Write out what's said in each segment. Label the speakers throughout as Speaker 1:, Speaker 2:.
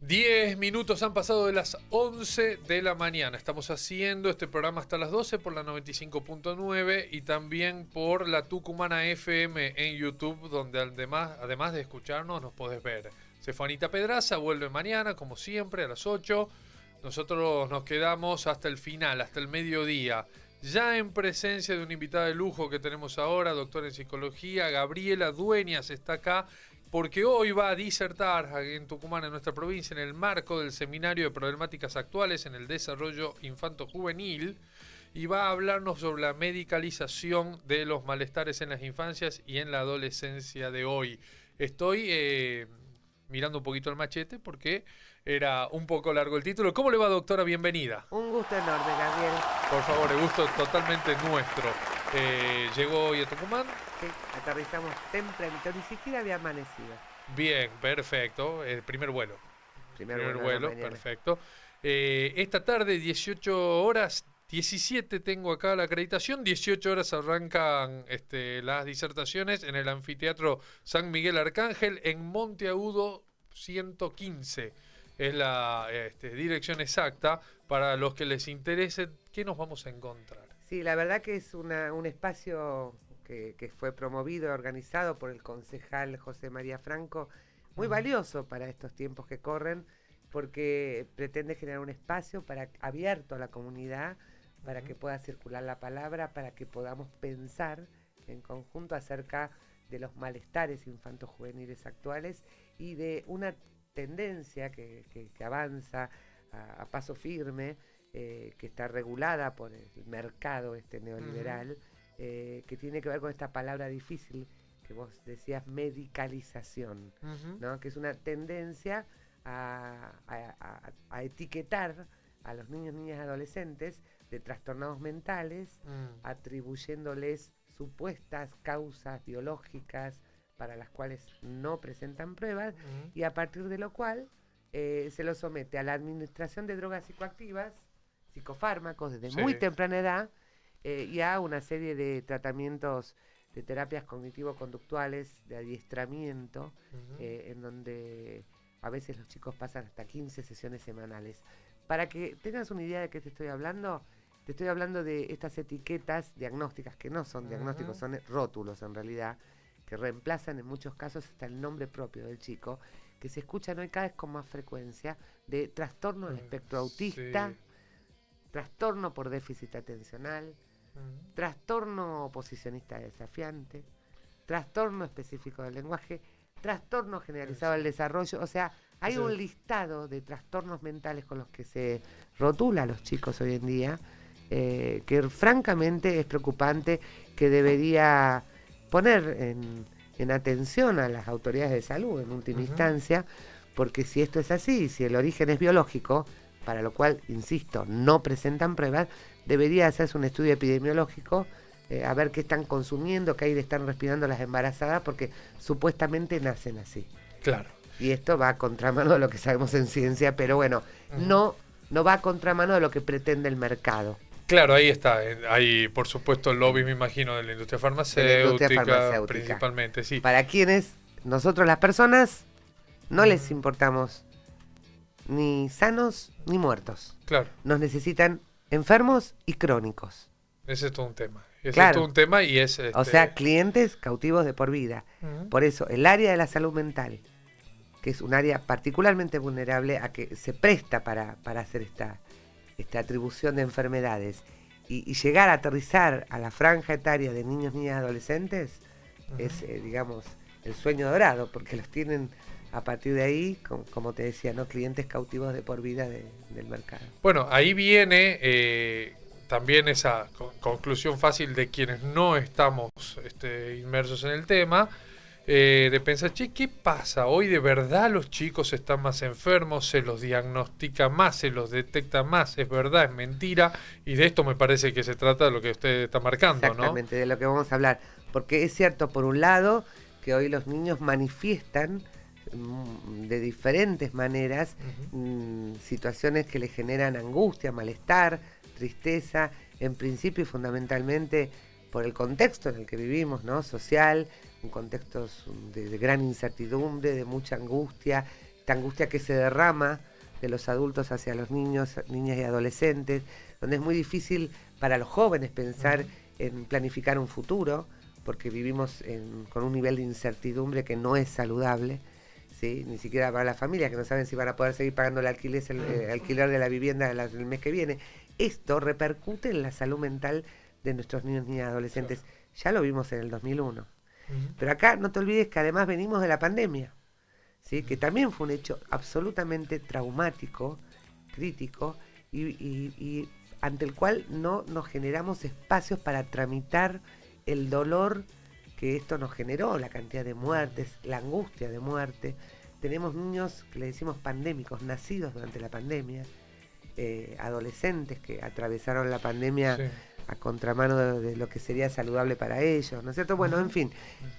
Speaker 1: 10 minutos han pasado de las 11 de la mañana. Estamos haciendo este programa hasta las 12 por la 95.9 y también por la Tucumana FM en YouTube, donde además de escucharnos nos podés ver. Stefanita Pedraza vuelve mañana, como siempre, a las 8. Nosotros nos quedamos hasta el final, hasta el mediodía. Ya en presencia de una invitada de lujo que tenemos ahora, doctora en psicología, Gabriela Dueñas está acá, porque hoy va a disertar en Tucumán, en nuestra provincia, en el marco del Seminario de Problemáticas Actuales en el Desarrollo Infanto-Juvenil, y va a hablarnos sobre la medicalización de los malestares en las infancias y en la adolescencia de hoy. Estoy mirando un poquito el machete porque era un poco largo el título. ¿Cómo le va, doctora? Bienvenida.
Speaker 2: Un gusto enorme, Gabriel.
Speaker 1: Por favor, el gusto totalmente nuestro. ¿Llegó hoy a Tucumán?
Speaker 2: Sí, aterrizamos tempranito, ni siquiera había amanecido.
Speaker 1: Bien, perfecto. Primer vuelo. Primer vuelo, perfecto. Esta tarde, 18 horas, 17 tengo acá la acreditación, 18 horas arrancan las disertaciones en el Anfiteatro San Miguel Arcángel en Monteagudo 115. Es la dirección exacta para los que les interese. ¿Qué nos vamos a encontrar?
Speaker 2: Sí, la verdad que es un espacio que fue promovido y organizado por el concejal José María Franco, muy valioso para estos tiempos que corren, porque pretende generar un espacio abierto a la comunidad, para que pueda circular la palabra, para que podamos pensar en conjunto acerca de los malestares infanto-juveniles actuales y de una tendencia que avanza a paso firme, que está regulada por el mercado neoliberal, que tiene que ver con esta palabra difícil que vos decías, medicalización, ¿no? Que es una tendencia a etiquetar a los niños, niñas y adolescentes de trastornados mentales, atribuyéndoles supuestas causas biológicas para las cuales no presentan pruebas, y a partir de lo cual se los somete a la administración de drogas psicoactivas, psicofármacos desde muy temprana edad, y a una serie de tratamientos de terapias cognitivo-conductuales, de adiestramiento, en donde a veces los chicos pasan hasta 15 sesiones semanales. Para que tengas una idea de qué te estoy hablando de estas etiquetas diagnósticas, que no son diagnósticos, son rótulos en realidad, que reemplazan en muchos casos hasta el nombre propio del chico, que se escuchan hoy cada vez con más frecuencia, de trastorno del espectro autista, trastorno por déficit atencional, trastorno oposicionista desafiante, trastorno específico del lenguaje, trastorno generalizado del desarrollo. O sea, hay un listado de trastornos mentales con los que se rotula a los chicos hoy en día, que francamente es preocupante, que debería poner en atención a las autoridades de salud en última instancia, porque si esto es así, si el origen es biológico, para lo cual, insisto, no presentan pruebas, debería hacerse un estudio epidemiológico, a ver qué están consumiendo, qué aire están respirando las embarazadas, porque supuestamente nacen así.
Speaker 1: Claro.
Speaker 2: Y esto va a contramano de lo que sabemos en ciencia, pero bueno, no va a contramano de lo que pretende el mercado.
Speaker 1: Claro, ahí está. Hay, por supuesto, el lobby, me imagino, de la industria farmacéutica, principalmente, sí.
Speaker 2: Para quienes nosotros, las personas, no les importamos ni sanos ni muertos.
Speaker 1: Claro.
Speaker 2: Nos necesitan enfermos y crónicos.
Speaker 1: Ese es todo un tema.
Speaker 2: Claro.
Speaker 1: Es todo un tema y es...
Speaker 2: O sea, clientes cautivos de por vida. Por eso, el área de la salud mental, que es un área particularmente vulnerable a que se presta para hacer esta atribución de enfermedades, y llegar a aterrizar a la franja etaria de niños, niñas y adolescentes, es, digamos, el sueño dorado, porque los tienen a partir de ahí, como te decía, ¿no? Clientes cautivos de por vida del mercado.
Speaker 1: Bueno, ahí viene también esa conclusión fácil de quienes no estamos inmersos en el tema, de pensar, che, ¿qué pasa? Hoy de verdad los chicos están más enfermos, se los diagnostica más, se los detecta más, es verdad, es mentira, y de esto me parece que se trata de lo que usted está marcando,
Speaker 2: exactamente, ¿no? De lo que vamos a hablar, porque es cierto, por un lado, que hoy los niños manifiestan de diferentes maneras situaciones que les generan angustia, malestar, tristeza, en principio y fundamentalmente por el contexto en el que vivimos, ¿no? Social, un contexto de gran incertidumbre, de mucha angustia, esta angustia que se derrama de los adultos hacia los niños, niñas y adolescentes, donde es muy difícil para los jóvenes pensar en planificar un futuro, porque vivimos con un nivel de incertidumbre que no es saludable, ¿sí? Ni siquiera para las familias que no saben si van a poder seguir pagando el alquiler de la vivienda el mes que viene. Esto repercute en la salud mental de nuestros niños, niñas y adolescentes. Claro. Ya lo vimos en el 2001. Pero acá no te olvides que además venimos de la pandemia, ¿sí? Que también fue un hecho absolutamente traumático, crítico, y ante el cual no nos generamos espacios para tramitar el dolor que esto nos generó, la cantidad de muertes, la angustia de muerte. Tenemos niños que le decimos pandémicos, nacidos durante la pandemia, adolescentes que atravesaron la pandemia a contramano de lo que sería saludable para ellos, ¿no es cierto? Bueno, en fin,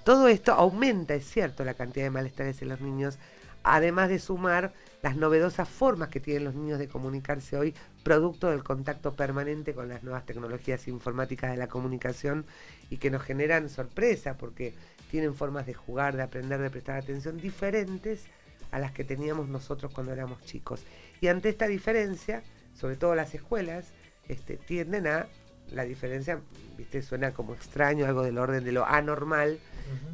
Speaker 2: todo esto aumenta, es cierto, la cantidad de malestares en los niños, además de sumar las novedosas formas que tienen los niños de comunicarse hoy, producto del contacto permanente con las nuevas tecnologías informáticas de la comunicación y que nos generan sorpresa porque tienen formas de jugar, de aprender, de prestar atención diferentes a las que teníamos nosotros cuando éramos chicos. Y ante esta diferencia, sobre todo las escuelas, tienden a la diferencia, ¿viste? Suena como extraño, algo del orden de lo anormal,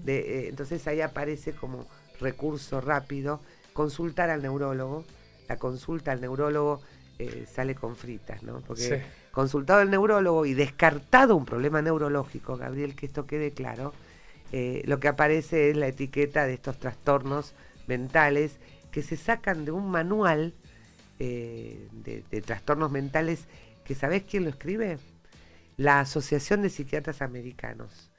Speaker 2: entonces ahí aparece como recurso rápido consultar al neurólogo. La consulta al neurólogo sale con fritas, ¿no? Porque consultado al neurólogo y descartado un problema neurológico, Gabriel, que esto quede claro, lo que aparece es la etiqueta de estos trastornos mentales que se sacan de un manual de trastornos mentales que, ¿sabés quién lo escribe? La Asociación de Psiquiatras Americanos,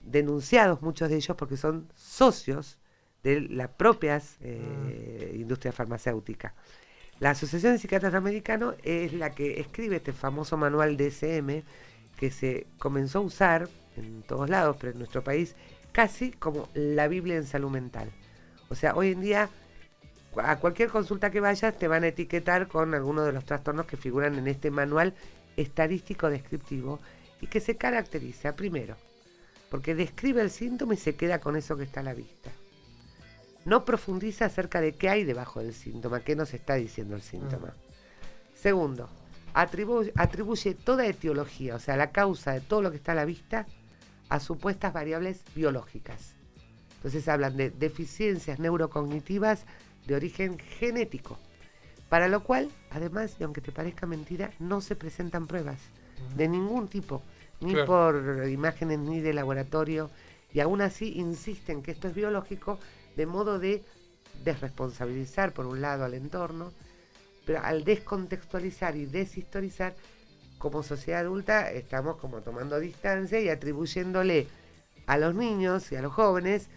Speaker 2: denunciados muchos de ellos porque son socios de las propias industrias farmacéuticas. La Asociación de Psiquiatras Americanos es la que escribe este famoso manual DSM que se comenzó a usar en todos lados, pero en nuestro país casi como la Biblia en salud mental. O sea, hoy en día a cualquier consulta que vayas te van a etiquetar con alguno de los trastornos que figuran en este manual estadístico descriptivo y que se caracteriza, primero, porque describe el síntoma y se queda con eso que está a la vista. No profundiza acerca de qué hay debajo del síntoma, qué nos está diciendo el síntoma. Segundo, atribuye toda etiología, o sea, la causa de todo lo que está a la vista, a supuestas variables biológicas. Entonces hablan de deficiencias neurocognitivas de origen genético, para lo cual, además, y aunque te parezca mentira, no se presentan pruebas de ningún tipo, ni por imágenes ni de laboratorio, y aún así insisten que esto es biológico, de modo de desresponsabilizar por un lado al entorno, pero al descontextualizar y deshistorizar, como sociedad adulta estamos como tomando distancia y atribuyéndole a los niños y a los jóvenes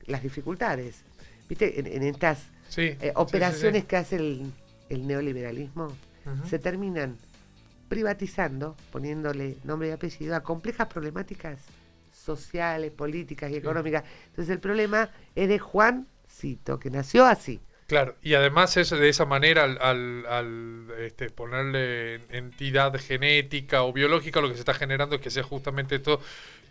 Speaker 2: las dificultades. ¿Viste? En estas operaciones que hace el neoliberalismo, se terminan privatizando, poniéndole nombre y apellido a complejas problemáticas sociales, políticas y económicas. Entonces el problema es de Juancito, que nació así.
Speaker 1: Claro, y además es de esa manera al ponerle entidad genética o biológica, lo que se está generando es que sea justamente esto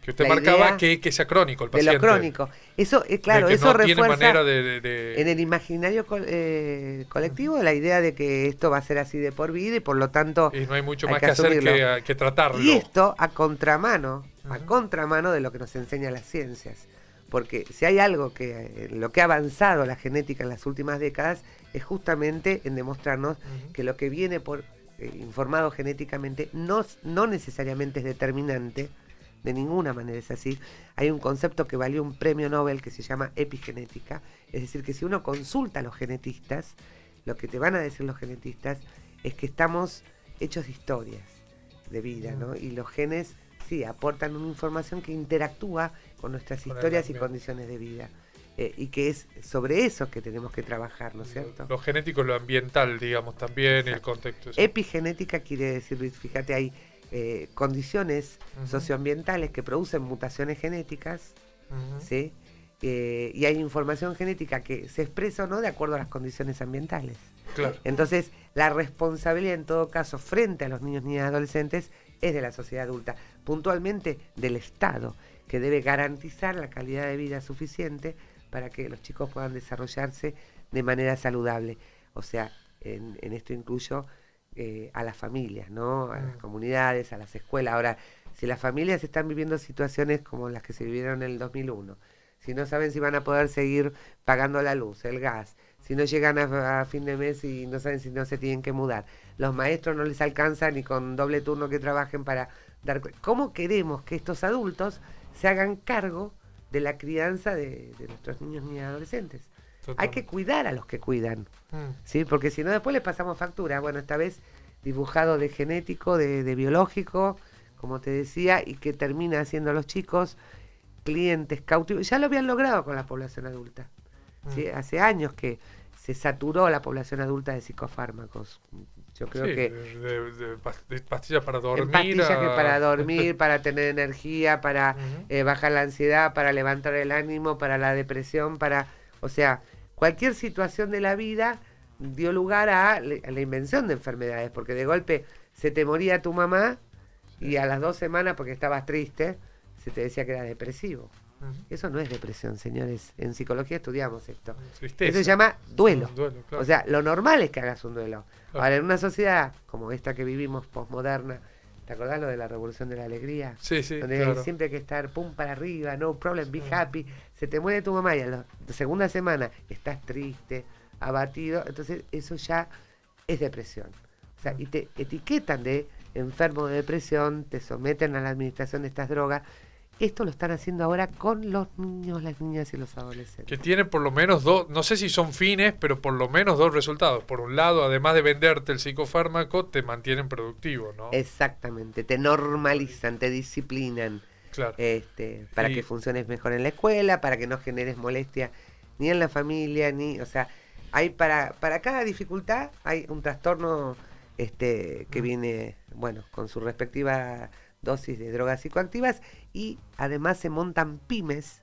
Speaker 1: que usted marcaba, que sea crónico el paciente.
Speaker 2: De lo crónico. Eso, claro, eso
Speaker 1: no tiene manera
Speaker 2: en el imaginario colectivo la idea de que esto va a ser así de por vida y por lo tanto
Speaker 1: y no hay mucho más que hacer que tratarlo.
Speaker 2: Y esto a contramano de lo que nos enseñan las ciencias. Porque si hay algo que lo que ha avanzado la genética en las últimas décadas es justamente en demostrarnos que lo que viene por informado genéticamente no necesariamente es determinante, de ninguna manera es así. Hay un concepto que valió un premio Nobel que se llama epigenética, es decir, que si uno consulta a los genetistas, lo que te van a decir los genetistas es que estamos hechos de historias de vida, ¿no? Y los genes sí aportan una información que interactúa con nuestras historias y condiciones de vida. Y que es sobre eso que tenemos que trabajar, ¿no es cierto?
Speaker 1: Lo genético, lo ambiental, digamos, también. Exacto. El contexto. ¿Sí?
Speaker 2: Epigenética quiere decir, fíjate, hay condiciones socioambientales que producen mutaciones genéticas, ¿sí? Y hay información genética que se expresa o no de acuerdo a las condiciones ambientales.
Speaker 1: Claro.
Speaker 2: Entonces, la responsabilidad en todo caso frente a los niños, niñas y adolescentes es de la sociedad adulta, puntualmente del Estado, que debe garantizar la calidad de vida suficiente para que los chicos puedan desarrollarse de manera saludable. O sea, en esto incluyo a las familias, ¿no? A las comunidades, a las escuelas. Ahora, si las familias están viviendo situaciones como las que se vivieron en el 2001, si no saben si van a poder seguir pagando la luz, el gas, si no llegan a fin de mes y no saben si no se tienen que mudar, los maestros no les alcanza ni con doble turno que trabajen para dar... ¿Cómo queremos que estos adultos se hagan cargo de la crianza de nuestros niños y adolescentes? Totalmente. Hay que cuidar a los que cuidan, ¿sí? Porque si no después les pasamos factura. Bueno, esta vez dibujado de genético, de biológico, como te decía, y que termina haciendo a los chicos clientes cautivos. Ya lo habían logrado con la población adulta. ¿Sí? Hace años que se saturó la población adulta de psicofármacos. Yo creo que
Speaker 1: de pastillas para dormir.
Speaker 2: Pastillas que para dormir, para tener energía, para bajar la ansiedad, para levantar el ánimo, para la depresión, o sea, cualquier situación de la vida dio lugar a la invención de enfermedades, porque de golpe se te moría tu mamá y a las 2 semanas, porque estabas triste, se te decía que eras depresivo. Eso no es depresión, señores. En psicología estudiamos esto. Tristeza. Eso se llama duelo. Duelo, claro. O sea, lo normal es que hagas un duelo. Claro. Ahora, en una sociedad como esta que vivimos, posmoderna, ¿te acordás lo de la revolución de la alegría? Sí,
Speaker 1: donde
Speaker 2: claro. Siempre hay que estar pum para arriba, no problem, be happy. Se te muere tu mamá y a la segunda semana estás triste, abatido. Entonces, eso ya es depresión. O sea, y te etiquetan de enfermo de depresión, te someten a la administración de estas drogas. Esto lo están haciendo ahora con los niños, las niñas y los adolescentes.
Speaker 1: Que tiene por lo menos dos, no sé si son fines, pero por lo menos 2 resultados. Por un lado, además de venderte el psicofármaco, te mantienen productivo, ¿no?
Speaker 2: Exactamente, te normalizan, te disciplinan.
Speaker 1: Claro.
Speaker 2: Para que funciones mejor en la escuela, para que no generes molestia ni en la familia, o sea, hay para cada dificultad hay un trastorno que viene, bueno, con su respectiva dosis de drogas psicoactivas, y además se montan pymes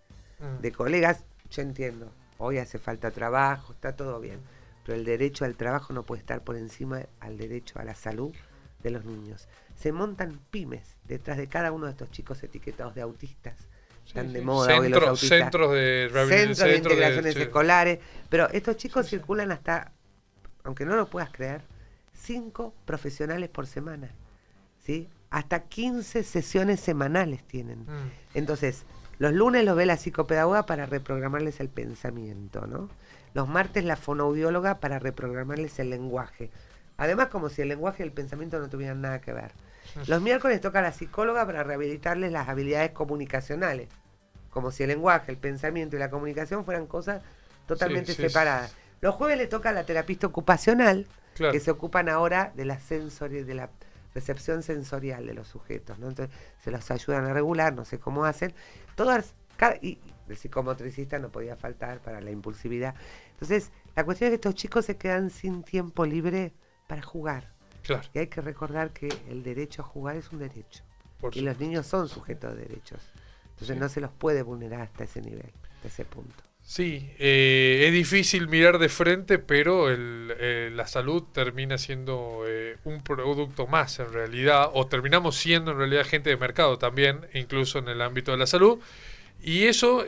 Speaker 2: de colegas. Yo entiendo, hoy hace falta trabajo, está todo bien, pero el derecho al trabajo no puede estar por encima al derecho a la salud de los niños. Se montan pymes detrás de cada uno de estos chicos etiquetados de autistas. Están de moda hoy los autistas.
Speaker 1: Centros de
Speaker 2: integraciones escolares, pero estos chicos circulan hasta, aunque no lo puedas creer, 5 profesionales por semana, ¿sí? Hasta 15 sesiones semanales tienen. Entonces, los lunes lo ve la psicopedagoga para reprogramarles el pensamiento, ¿no? Los martes la fonoaudióloga para reprogramarles el lenguaje. Además, como si el lenguaje y el pensamiento no tuvieran nada que ver. Los miércoles toca la psicóloga para rehabilitarles las habilidades comunicacionales. Como si el lenguaje, el pensamiento y la comunicación fueran cosas totalmente separadas. Los jueves le toca a la terapista ocupacional, que se ocupan ahora de la de la recepción sensorial de los sujetos, ¿no? Entonces se los ayudan a regular, no sé cómo hacen. Y el psicomotricista no podía faltar para la impulsividad. Entonces, la cuestión es que estos chicos se quedan sin tiempo libre para jugar.
Speaker 1: Claro.
Speaker 2: Y hay que recordar que el derecho a jugar es un derecho. Y los niños son sujetos de derechos. Entonces no se los puede vulnerar hasta ese nivel, hasta ese punto.
Speaker 1: Sí, es difícil mirar de frente, pero la salud termina siendo un producto más en realidad, o terminamos siendo en realidad gente de mercado también, incluso en el ámbito de la salud, y eso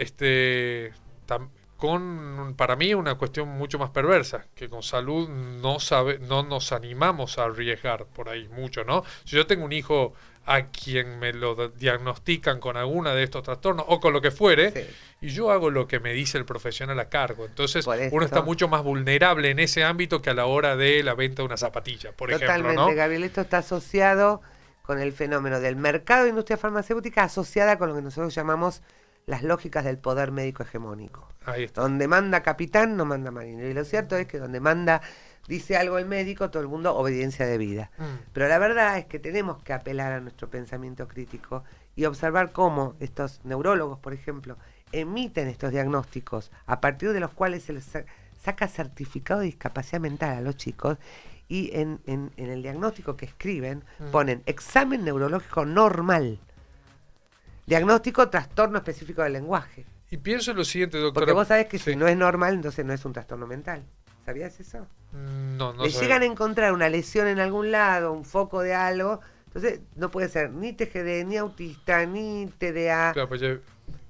Speaker 1: para mí una cuestión mucho más perversa, que con salud no nos animamos a arriesgar por ahí mucho, ¿no? Si yo tengo un hijo a quien me lo diagnostican con alguna de estos trastornos o con lo que fuere, y yo hago lo que me dice el profesional a cargo. Entonces uno está mucho más vulnerable en ese ámbito que a la hora de la venta de una zapatilla, por ejemplo, ¿no?
Speaker 2: Totalmente, Gabriel, esto está asociado con el fenómeno del mercado de industria farmacéutica, asociada con lo que nosotros llamamos las lógicas del poder médico hegemónico.
Speaker 1: Ahí está.
Speaker 2: Donde manda capitán, no manda marinero. Y lo cierto es que donde dice algo el médico, todo el mundo obediencia debida. Pero la verdad es que tenemos que apelar a nuestro pensamiento crítico y observar cómo estos neurólogos, por ejemplo, emiten estos diagnósticos a partir de los cuales se les saca certificado de discapacidad mental a los chicos, y en el diagnóstico que escriben ponen examen neurológico normal, diagnóstico trastorno específico del lenguaje.
Speaker 1: Y pienso en lo siguiente, doctora.
Speaker 2: Porque vos sabés que si no es normal, entonces no es un trastorno mental. ¿Sabías eso?
Speaker 1: No
Speaker 2: Le llegan a encontrar una lesión en algún lado, un foco de algo, entonces no puede ser ni TGD, ni autista, ni TDA,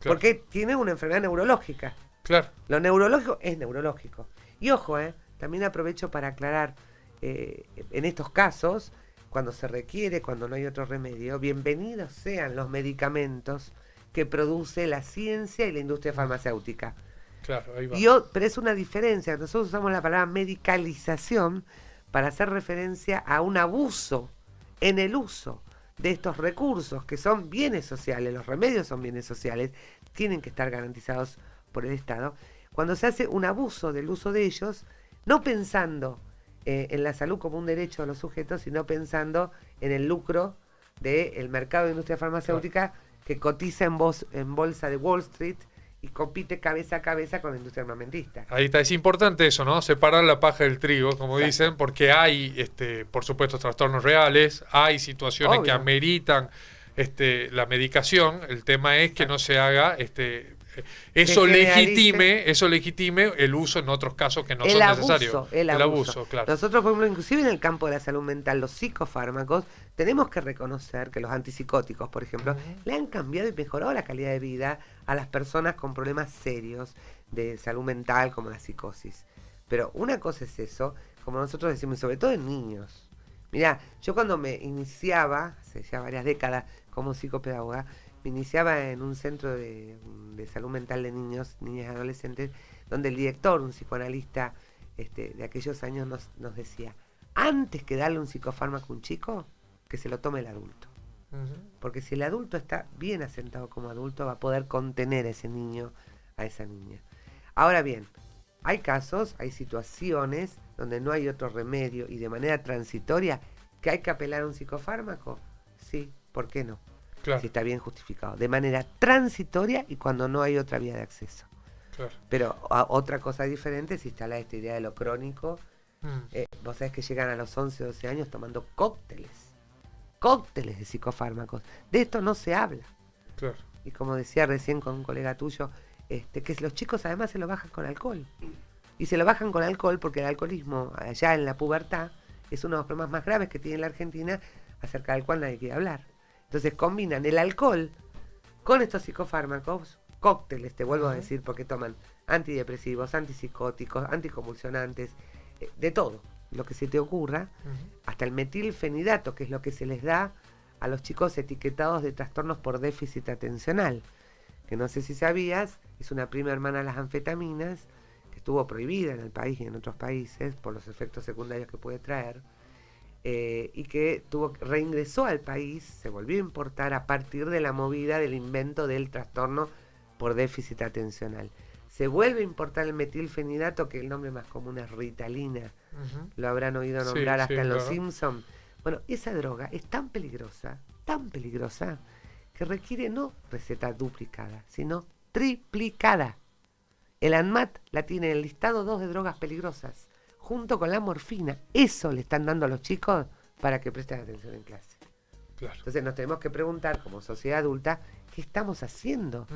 Speaker 2: porque tiene una enfermedad neurológica.
Speaker 1: Claro.
Speaker 2: Lo neurológico es neurológico. Y ojo, también aprovecho para aclarar, en estos casos, cuando se requiere, cuando no hay otro remedio, bienvenidos sean los medicamentos que produce la ciencia y la industria farmacéutica.
Speaker 1: Claro, ahí va.
Speaker 2: Pero es una diferencia. Nosotros usamos la palabra medicalización para hacer referencia a un abuso en el uso de estos recursos que son bienes sociales. Los remedios son bienes sociales, tienen que estar garantizados por el Estado. Cuando se hace un abuso del uso de ellos, no pensando en la salud como un derecho de los sujetos, sino pensando en el lucro del mercado de industria farmacéutica, claro, que cotiza en bolsa de Wall Street y compite cabeza a cabeza con la industria armamentista.
Speaker 1: Ahí está, es importante eso, ¿no? Separar la paja del trigo, como
Speaker 2: Exacto.
Speaker 1: dicen, porque hay, por supuesto, trastornos reales, hay situaciones que ameritan la medicación. El tema es que no se haga eso legitime el uso en otros casos que no son necesarios.
Speaker 2: El
Speaker 1: abuso, claro.
Speaker 2: Nosotros, por ejemplo, inclusive en el campo de la salud mental, los psicofármacos, tenemos que reconocer que los antipsicóticos, por ejemplo, le han cambiado y mejorado la calidad de vida a las personas con problemas serios de salud mental, como la psicosis. Pero una cosa es eso, como nosotros decimos, sobre todo en niños. Mirá, yo cuando me iniciaba, hace ya varias décadas, como psicopedagoga, me iniciaba en un centro de salud mental de niños, niñas y adolescentes, donde el director, un psicoanalista de aquellos años, nos decía, antes que darle un psicofármaco a un chico, que se lo tome el adulto. Porque si el adulto está bien asentado como adulto, va a poder contener a ese niño, a esa niña. Ahora bien, hay casos, hay situaciones donde no hay otro remedio y de manera transitoria que hay que apelar a un psicofármaco. Sí, ¿por qué no? Claro. Si está bien justificado, de manera transitoria y cuando no hay otra vía de acceso. Claro. Pero otra cosa diferente si está esta idea de lo crónico. Vos sabés que llegan a los 11, 12 años tomando cócteles de psicofármacos. De esto no se habla. Claro. Y como decía recién con un colega tuyo, que los chicos además se lo bajan con alcohol. Y se lo bajan con alcohol porque el alcoholismo allá en la pubertad es uno de los problemas más graves que tiene la Argentina, acerca del cual nadie quiere hablar. Entonces combinan el alcohol con estos psicofármacos, cócteles, te vuelvo a decir, porque toman antidepresivos, antipsicóticos, anticonvulsionantes, de todo, lo que se te ocurra, hasta el metilfenidato, que es lo que se les da a los chicos etiquetados de trastornos por déficit atencional, que no sé si sabías, es una prima hermana de las anfetaminas, que estuvo prohibida en el país y en otros países por los efectos secundarios que puede traer, y que reingresó al país, se volvió a importar a partir de la movida del invento del trastorno por déficit atencional. Se vuelve a importar el metilfenidato, que el nombre más común es Ritalina, lo habrán oído nombrar hasta en Los Simpsons. Bueno, esa droga es tan peligrosa, que requiere no receta duplicada, sino triplicada. El ANMAT la tiene en el listado 2 de drogas peligrosas, junto con la morfina. Eso le están dando a los chicos para que presten atención en clase. Claro. Entonces nos tenemos que preguntar, como sociedad adulta, ¿qué estamos haciendo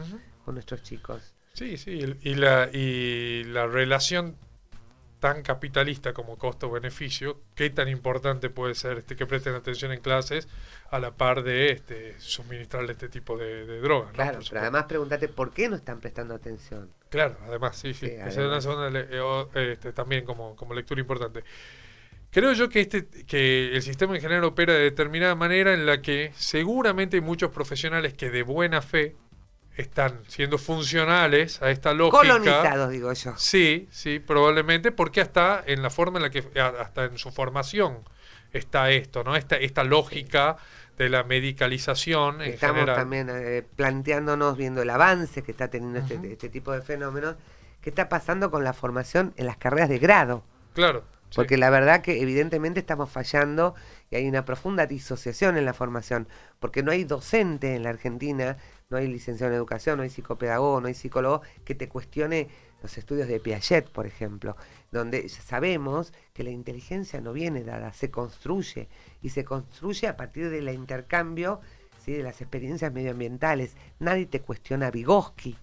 Speaker 2: con nuestros chicos?
Speaker 1: Sí, y la relación tan capitalista como costo-beneficio, ¿qué tan importante puede ser que presten atención en clases a la par de suministrarle este tipo de drogas?
Speaker 2: Claro,
Speaker 1: ¿no?
Speaker 2: pero además pregúntate por qué no están prestando atención.
Speaker 1: Claro, además, sí. Esa es una segunda también como lectura importante. Creo yo que el sistema en general opera de determinada manera en la que seguramente hay muchos profesionales que de buena fe están siendo funcionales a esta lógica.
Speaker 2: Colonizados, digo yo.
Speaker 1: Sí, probablemente, porque hasta en la forma en la que, hasta en su formación está esto, ¿no? Esta lógica de la medicalización en
Speaker 2: Estamos
Speaker 1: general.
Speaker 2: También planteándonos, viendo el avance que está teniendo este tipo de fenómenos, qué está pasando con la formación en las carreras de grado.
Speaker 1: Claro.
Speaker 2: Porque la verdad que evidentemente estamos fallando y hay una profunda disociación en la formación, porque no hay docente en la Argentina, no hay licenciado en educación, no hay psicopedagogo, no hay psicólogo que te cuestione los estudios de Piaget, por ejemplo, donde sabemos que la inteligencia no viene dada, se construye, y se construye a partir del intercambio, ¿sí?, de las experiencias medioambientales. Nadie te cuestiona a Vygotsky.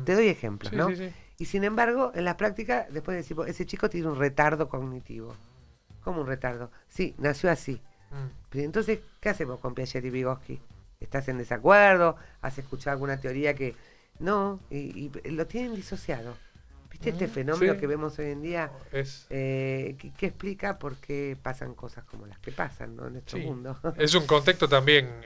Speaker 2: Te doy ejemplos, ¿no?
Speaker 1: Sí.
Speaker 2: Y sin embargo, en la práctica, después decimos, ese chico tiene un retardo cognitivo. ¿Cómo un retardo? Sí, nació así. Pero entonces, ¿qué hacemos con Piaget y Vygotsky? ¿Estás en desacuerdo? ¿Has escuchado alguna teoría que...? No, y lo tienen disociado. ¿Viste este fenómeno
Speaker 1: Sí.
Speaker 2: que vemos hoy en día?
Speaker 1: Es,
Speaker 2: ¿Qué explica por qué pasan cosas como las que pasan, ¿no? En nuestro
Speaker 1: sí.
Speaker 2: mundo.
Speaker 1: Es un contexto también,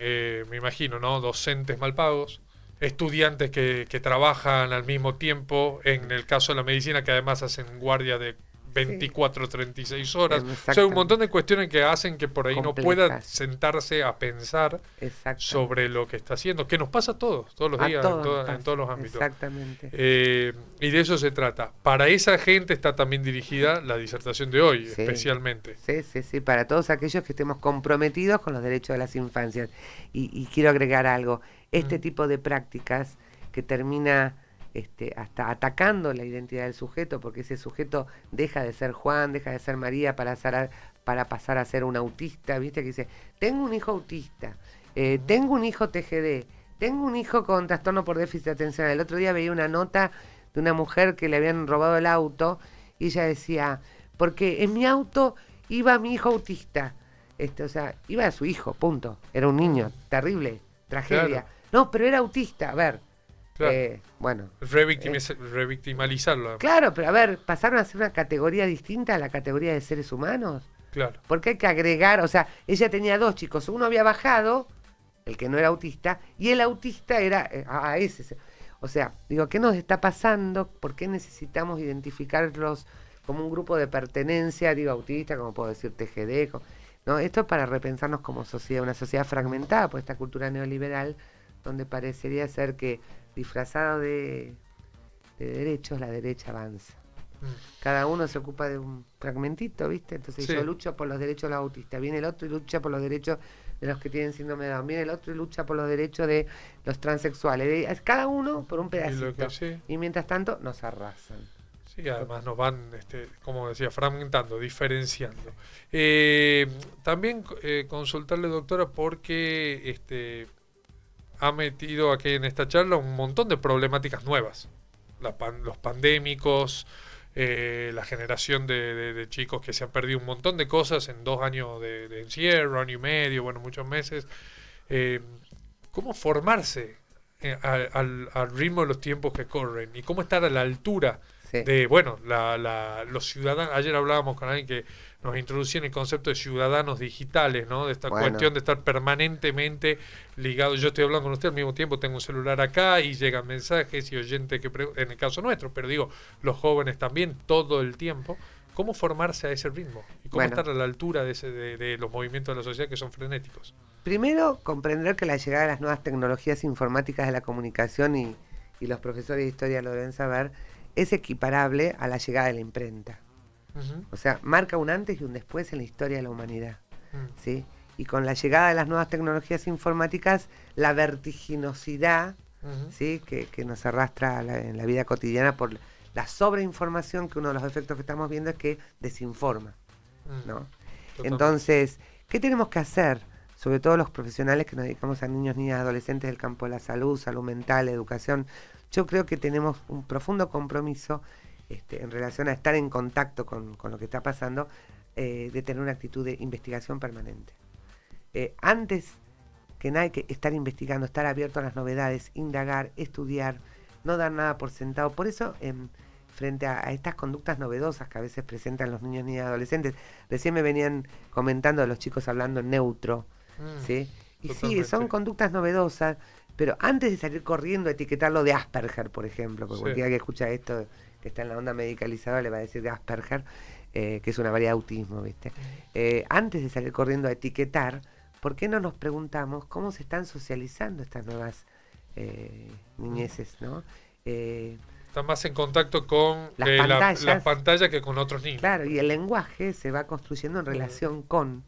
Speaker 1: me imagino, ¿no? Docentes mal pagos, estudiantes que trabajan al mismo tiempo, en el caso de la medicina, que además hacen guardia de
Speaker 2: Sí,
Speaker 1: 24, 36 horas. O sea, un
Speaker 2: exactamente.
Speaker 1: montón de cuestiones que hacen que por ahí no pueda
Speaker 2: Complejas.
Speaker 1: sentarse a pensar
Speaker 2: Exactamente.
Speaker 1: sobre lo que está haciendo, que nos pasa a todos los
Speaker 2: A
Speaker 1: días,
Speaker 2: todos nos
Speaker 1: en
Speaker 2: pasa,
Speaker 1: todos los ámbitos.
Speaker 2: exactamente.
Speaker 1: Y de eso se trata. Para esa gente está también dirigida la disertación de hoy,
Speaker 2: Sí.
Speaker 1: especialmente.
Speaker 2: Sí, para todos aquellos que estemos comprometidos con los derechos de las infancias. Y quiero agregar algo, este tipo de prácticas que termina hasta atacando la identidad del sujeto, porque ese sujeto deja de ser Juan, deja de ser María para pasar a ser un autista, ¿viste? Que dice, tengo un hijo autista, tengo un hijo TGD, tengo un hijo con trastorno por déficit atencional. El otro día veía una nota de una mujer que le habían robado el auto y ella decía, porque en mi auto iba mi hijo autista. O sea, iba a su hijo, punto. Era un niño, terrible, tragedia.
Speaker 1: Claro.
Speaker 2: No, pero era autista, a ver.
Speaker 1: Claro.
Speaker 2: Bueno.
Speaker 1: Revictimalizarlo.
Speaker 2: Claro, pero a ver, pasaron a ser una categoría distinta a la categoría de seres humanos.
Speaker 1: Claro.
Speaker 2: Porque hay que agregar, o sea, ella tenía dos chicos, uno había bajado, el que no era autista, y el autista era ese. O sea, digo, ¿qué nos está pasando? ¿Por qué necesitamos identificarlos como un grupo de pertenencia? Digo, autista, como puedo decir, TGD, ¿no? Esto es para repensarnos como sociedad, una sociedad fragmentada por esta cultura neoliberal, donde parecería ser que disfrazado de derechos, la derecha avanza. Cada uno se ocupa de un fragmentito, ¿viste? Entonces
Speaker 1: Sí.
Speaker 2: yo lucho por los derechos de los autistas, viene el otro y lucha por los derechos de los que tienen síndrome de Down, viene el otro y lucha por los derechos de los transexuales. Es cada uno por un pedacito. Y mientras tanto nos arrasan.
Speaker 1: Sí, además nos van, como decía, fragmentando, diferenciando. También consultarle, doctora, porque ha metido aquí en esta charla un montón de problemáticas nuevas. Los pandémicos, la generación de chicos que se han perdido un montón de cosas en 2 años de encierro, año y medio, bueno, muchos meses. ¿Cómo formarse al ritmo de los tiempos que corren? ¿Y cómo estar a la altura de, bueno, los ciudadanos? Ayer hablábamos con alguien que nos introducía en el concepto de ciudadanos digitales, ¿no? De esta cuestión de estar permanentemente ligado. Yo estoy hablando con usted al mismo tiempo, tengo un celular acá y llegan mensajes y oyentes en el caso nuestro, pero digo, los jóvenes también todo el tiempo. ¿Cómo formarse a ese ritmo? ¿Y cómo estar a la altura de los movimientos de la sociedad que son frenéticos?
Speaker 2: Primero, comprender que la llegada de las nuevas tecnologías informáticas de la comunicación, y los profesores de historia lo deben saber, es equiparable a la llegada de la imprenta. O sea, marca un antes y un después en la historia de la humanidad. ¿Sí? Y con la llegada de las nuevas tecnologías informáticas, la vertiginosidad ¿sí? que nos arrastra en la vida cotidiana por la sobreinformación, que uno de los efectos que estamos viendo es que desinforma, ¿no? Entonces, ¿qué tenemos que hacer? Sobre todo los profesionales que nos dedicamos a niños, niñas, adolescentes del campo de la salud, salud mental, educación. Yo creo que tenemos un profundo compromiso en relación a estar en contacto con lo que está pasando, de tener una actitud de investigación permanente. Antes que nada hay que estar investigando, estar abierto a las novedades, indagar, estudiar, no dar nada por sentado. Por eso, frente a estas conductas novedosas que a veces presentan los niños, niñas, adolescentes, recién me venían comentando de los chicos hablando en neutro, ¿sí? Y totalmente. Sí, son conductas novedosas, pero antes de salir corriendo a etiquetarlo de Asperger, por ejemplo, porque cualquiera que escucha esto, que está en la onda medicalizada, le va a decir de Asperger, que es una variedad de autismo, ¿viste? Antes de salir corriendo a etiquetar, ¿por qué no nos preguntamos cómo se están socializando estas nuevas niñeces, ¿no?
Speaker 1: Están más en contacto con las pantallas que con otros niños.
Speaker 2: Claro, y el lenguaje se va construyendo en relación con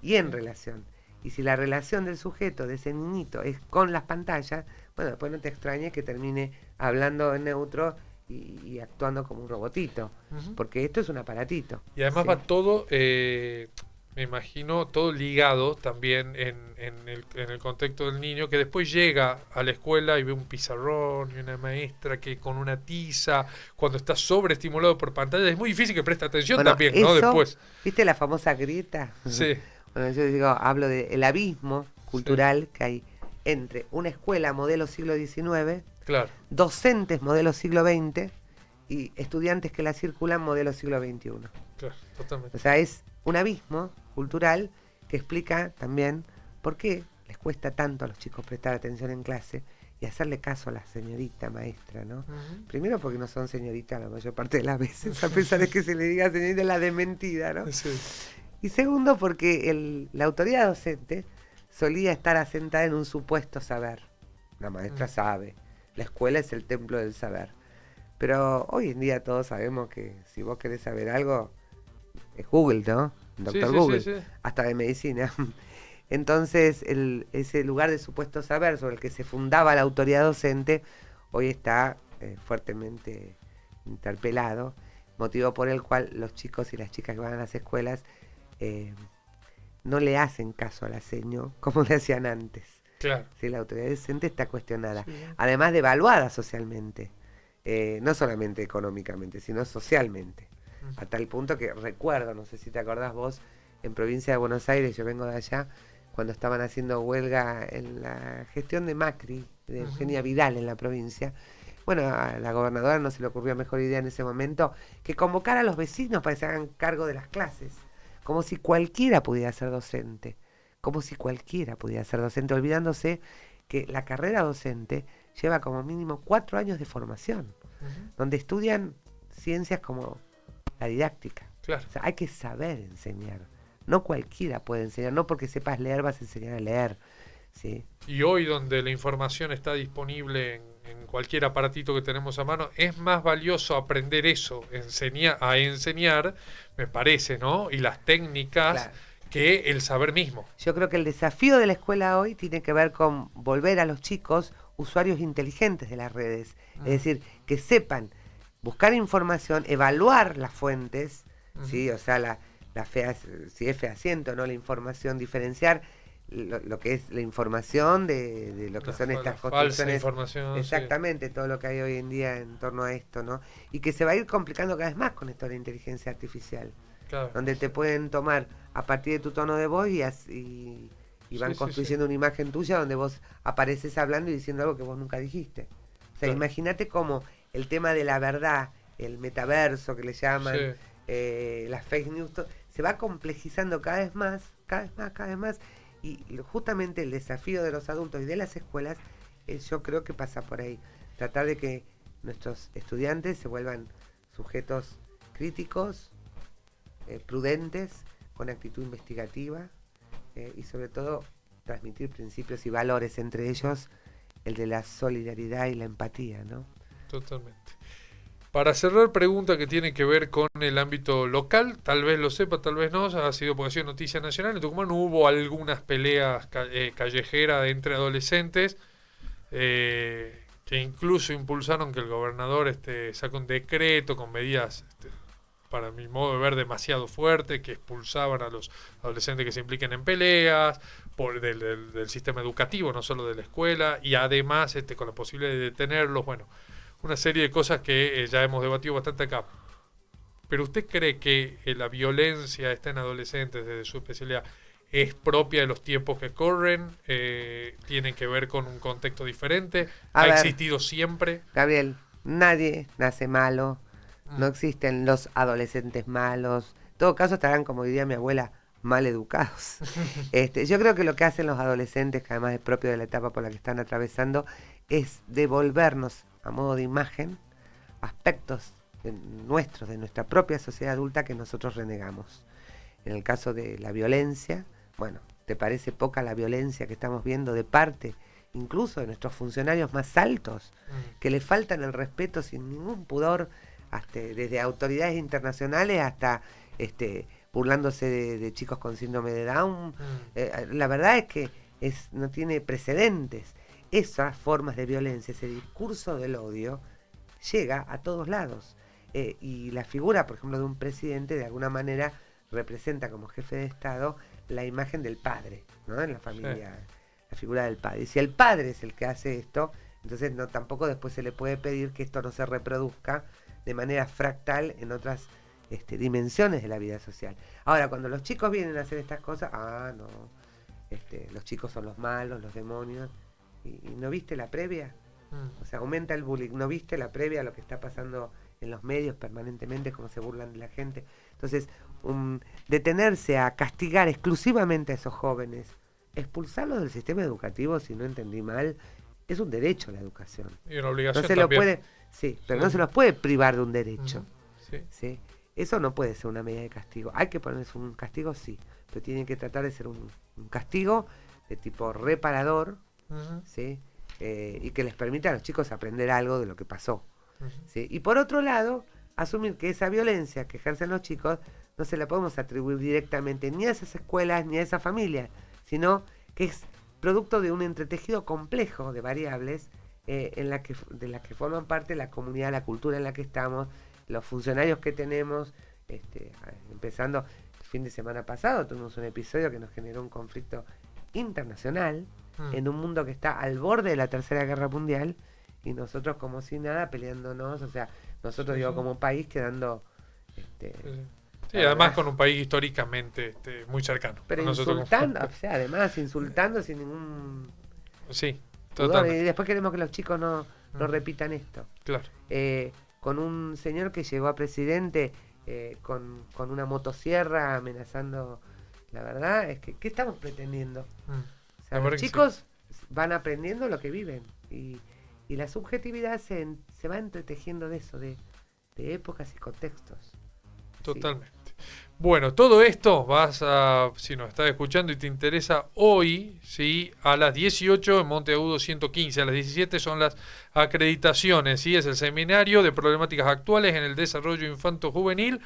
Speaker 2: y en relación. Y si la relación del sujeto, de ese niñito, es con las pantallas, bueno, después no te extrañes que termine hablando en neutro y actuando como un robotito, porque esto es un aparatito.
Speaker 1: Y además va todo, me imagino, todo ligado también en el contexto del niño, que después llega a la escuela y ve un pizarrón y una maestra que con una tiza, cuando está sobreestimulado por pantalla, es muy difícil que preste atención también,
Speaker 2: eso,
Speaker 1: ¿no? Después.
Speaker 2: ¿Viste la famosa grieta?
Speaker 1: Sí.
Speaker 2: Bueno, yo digo, hablo del abismo cultural que hay entre una escuela modelo siglo XIX, docentes modelo siglo XX y estudiantes que la circulan modelo siglo XXI.
Speaker 1: Claro, totalmente.
Speaker 2: O sea, es un abismo cultural que explica también por qué les cuesta tanto a los chicos prestar atención en clase y hacerle caso a la señorita maestra, ¿no? Primero porque no son señoritas la mayor parte de las veces, a pesar de que se le diga señorita la de mentira, ¿no?
Speaker 1: Sí.
Speaker 2: Y segundo porque la autoridad docente solía estar asentada en un supuesto saber. La maestra sabe, la escuela es el templo del saber. Pero hoy en día todos sabemos que si vos querés saber algo, es Google, ¿no? Doctor Google,
Speaker 1: sí.
Speaker 2: hasta de medicina. Entonces, ese lugar de supuesto saber sobre el que se fundaba la autoridad docente, hoy está fuertemente interpelado, motivo por el cual los chicos y las chicas que van a las escuelas no le hacen caso a la seño como le hacían antes.
Speaker 1: Claro.
Speaker 2: Sí, la autoridad docente está cuestionada,
Speaker 1: Sí.
Speaker 2: además de evaluada socialmente, no solamente económicamente, sino socialmente. A tal punto que recuerdo, no sé si te acordás vos, en provincia de Buenos Aires, yo vengo de allá, cuando estaban haciendo huelga en la gestión de Macri, de Eugenia Vidal en la provincia, bueno, a la gobernadora no se le ocurrió mejor idea en ese momento que convocar a los vecinos para que se hagan cargo de las clases, como si cualquiera pudiera ser docente, olvidándose que la carrera docente lleva como mínimo 4 años de formación, donde estudian ciencias como la didáctica.
Speaker 1: Claro.
Speaker 2: O sea, hay que saber enseñar. No cualquiera puede enseñar, no porque sepas leer vas a enseñar a leer. ¿Sí?
Speaker 1: Y hoy donde la información está disponible en cualquier aparatito que tenemos a mano, es más valioso aprender eso, a enseñar, me parece, ¿no? Y las técnicas, claro, que el saber mismo.
Speaker 2: Yo creo que el desafío de la escuela hoy tiene que ver con volver a los chicos usuarios inteligentes de las redes. Es decir, que sepan buscar información, evaluar las fuentes, ¿sí? O sea, si es fehaciente o no la información, diferenciar lo que es la información de lo que son estas construcciones.
Speaker 1: Falsa información.
Speaker 2: Exactamente, sí. Todo lo que hay hoy en día en torno a esto, ¿no? Y que se va a ir complicando cada vez más con esto de la inteligencia artificial. Claro. Donde te pueden tomar a partir de tu tono de voz y van construyendo una imagen tuya donde vos apareces hablando y diciendo algo que vos nunca dijiste. O sea, claro, imagínate cómo el tema de la verdad, el metaverso que le llaman, las fake news, se va complejizando cada vez más, y justamente el desafío de los adultos y de las escuelas, yo creo que pasa por ahí, tratar de que nuestros estudiantes se vuelvan sujetos críticos, prudentes, con actitud investigativa, y sobre todo transmitir principios y valores, entre ellos el de la solidaridad y la empatía, ¿no?
Speaker 1: Totalmente. Para cerrar, pregunta que tiene que ver con el ámbito local, tal vez lo sepa, tal vez no, ha sido porque ha sido noticia nacional. En Tucumán hubo algunas peleas callejeras entre adolescentes que incluso impulsaron que el gobernador saque un decreto con medidas, para mi modo de ver, demasiado fuertes, que expulsaban a los adolescentes que se impliquen en peleas del sistema educativo, no solo de la escuela, y además con la posibilidad de detenerlos, bueno, una serie de cosas que ya hemos debatido bastante acá. Pero ¿usted cree que la violencia en adolescentes, desde su especialidad, es propia de los tiempos que corren? ¿Tiene que ver con un contexto diferente? ¿Ha existido siempre?
Speaker 2: Gabriel, nadie nace malo, no existen los adolescentes malos. En todo caso estarán, como diría mi abuela, mal educados. Yo creo que lo que hacen los adolescentes, que además es propio de la etapa por la que están atravesando, es devolvernos a modo de imagen aspectos de nuestra propia sociedad adulta que nosotros renegamos. En el caso de la violencia, bueno, ¿te parece poca la violencia que estamos viendo de parte incluso de nuestros funcionarios más altos, que le faltan el respeto sin ningún pudor, desde autoridades internacionales hasta burlándose de chicos con síndrome de Down? La verdad es que no tiene precedentes. Esas formas de violencia, ese discurso del odio, llega a todos lados. Y la figura, por ejemplo, de un presidente, de alguna manera, representa como jefe de Estado la imagen del padre, ¿no? En la familia, la figura del padre. Y si el padre es el que hace esto, entonces tampoco después se le puede pedir que esto no se reproduzca de manera fractal en otras dimensiones de la vida social. Ahora, cuando los chicos vienen a hacer estas cosas, no, los chicos son los malos, los demonios. ¿Y no viste la previa? O sea, aumenta el bullying. ¿No viste la previa a lo que está pasando en los medios permanentemente cómo se burlan de la gente. Entonces, detenerse a castigar exclusivamente a esos jóvenes, expulsarlos del sistema educativo, si no entendí mal, es un derecho a la educación.
Speaker 1: Y una obligación
Speaker 2: no se
Speaker 1: también.
Speaker 2: Lo puede, sí, pero no se los puede privar de un derecho.
Speaker 1: Sí.
Speaker 2: ¿Sí? Eso no puede ser una medida de castigo. Hay que ponerse un castigo, sí, pero tiene que tratar de ser un castigo de tipo reparador, ¿sí? Y que les permita a los chicos aprender algo de lo que pasó. ¿Sí? Y por otro lado, asumir que esa violencia que ejercen los chicos no se la podemos atribuir directamente ni a esas escuelas ni a esa familia, sino que es producto de un entretejido complejo de variables de las que forman parte la comunidad, la cultura en la que estamos, los funcionarios que tenemos, empezando el fin de semana pasado, tuvimos un episodio que nos generó un conflicto internacional en un mundo que está al borde de la Tercera Guerra Mundial y nosotros como si nada peleándonos, o sea, nosotros como país quedando...
Speaker 1: Sí, además con un país históricamente muy cercano.
Speaker 2: Pero insultando, o sea, además insultando sin ningún...
Speaker 1: Sí,
Speaker 2: totalmente. Y después queremos que los chicos no repitan esto.
Speaker 1: Claro.
Speaker 2: Con un señor que llegó a presidente con una motosierra amenazando... La verdad es que, ¿qué estamos pretendiendo? O sea, los chicos van aprendiendo lo que viven y la subjetividad se va entretejiendo de eso, de épocas y contextos.
Speaker 1: Totalmente. Sí. Bueno, todo esto si nos estás escuchando y te interesa hoy, ¿sí? A las 18 en Monteagudo 115, a las 17 son las acreditaciones, ¿sí? Es el seminario de problemáticas actuales en el desarrollo infanto-juvenil,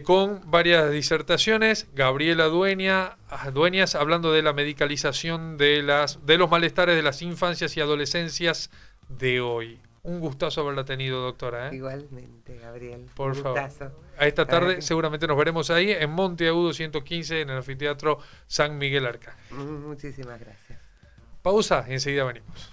Speaker 1: con varias disertaciones. Gabriela Dueñas hablando de la medicalización de los malestares de las infancias y adolescencias de hoy. Un gustazo haberla tenido, doctora.
Speaker 2: Igualmente, Gabriel.
Speaker 1: Por favor. A esta tarde seguramente nos veremos ahí en Monteagudo 115 en el Anfiteatro San Miguel Arcángel.
Speaker 2: Muchísimas gracias.
Speaker 1: Pausa y enseguida venimos.